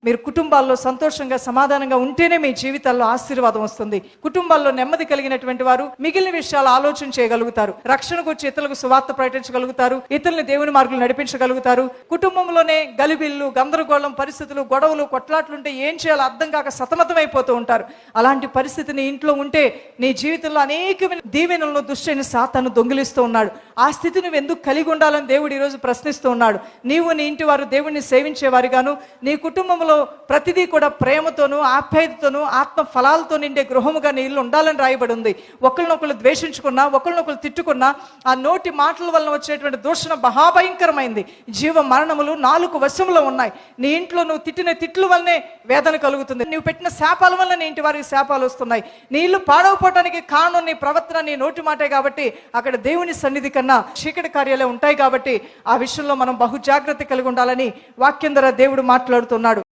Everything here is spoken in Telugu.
మీరు కుటుంబాల్లో సంతోషంగా సమాధానంగా ఉంటేనే మీ జీవితాల్లో ఆశీర్వాదం వస్తుంది. కుటుంబాల్లో నెమ్మది కలిగినటువంటి వారు మిగిలిన విషయాలు ఆలోచన చేయగలుగుతారు. రక్షణకు వచ్చి ఇతరులకు సువార్త ప్రకటించగలుగుతారు. ఇతరులను దేవుని మార్గంలో నడిపించగలుగుతారు. కుటుంబంలోనే గలిబిళ్ళు, గందరగోళం, పరిస్థితులు, గొడవలు, కొట్లాట్లుంటే ఏం చేయాలో అర్థం కాక సతమతమైపోతూ ఉంటారు. అలాంటి పరిస్థితి నీ ఇంట్లో ఉంటే నీ జీవితంలో అనేకమైన దీవెనలను దుష్టైన సాతాను దొంగిలిస్తూ ఉన్నాడు. ఆ స్థితి నువ్వు ఎందుకు కలిగి ఉండాలని దేవుడు ఈరోజు ప్రశ్నిస్తూ ఉన్నాడు. నీవు నీ ఇంటి వారు దేవుడిని సేవించేవారిగాను, నీ కుటుంబంలో ప్రతిదీ కూడా ప్రేమతోనూ ఆప్యాయతతోనూ ఆత్మ ఫలాలతో నిండే గృహముగా నీ ఇల్లు ఉండాలని రాయబడి ఉంది. ఒకరినొకరు ద్వేషించుకున్నా, ఒకరినొకరు తిట్టుకున్నా ఆ నోటి మాటల వలన వచ్చేటువంటి దూషణ మహాభయంకరమైంది. జీవ మరణములు నాలుగు వశములో ఉన్నాయి. నీ ఇంట్లో నువ్వు తిట్టిన తిట్లు వల్లనే వేదన కలుగుతుంది. నువ్వు పెట్టిన శాపాల వల్ల నీ ఇంటి వారికి శాపాలు వస్తున్నాయి. నీ ఇల్లు పాడవపోవటానికి కారణం నీ ప్రవర్తన, నీ నోటి మాటే. కాబట్టి అక్కడ దేవుని సన్నిధి కన్నా చీకటి కార్యాలే ఉంటాయి. కాబట్టి ఆ విషయంలో మనం బహు జాగ్రత్త కలిగి ఉండాలని వాక్యం ద్వారా దేవుడు మాట్లాడుతున్నాడు.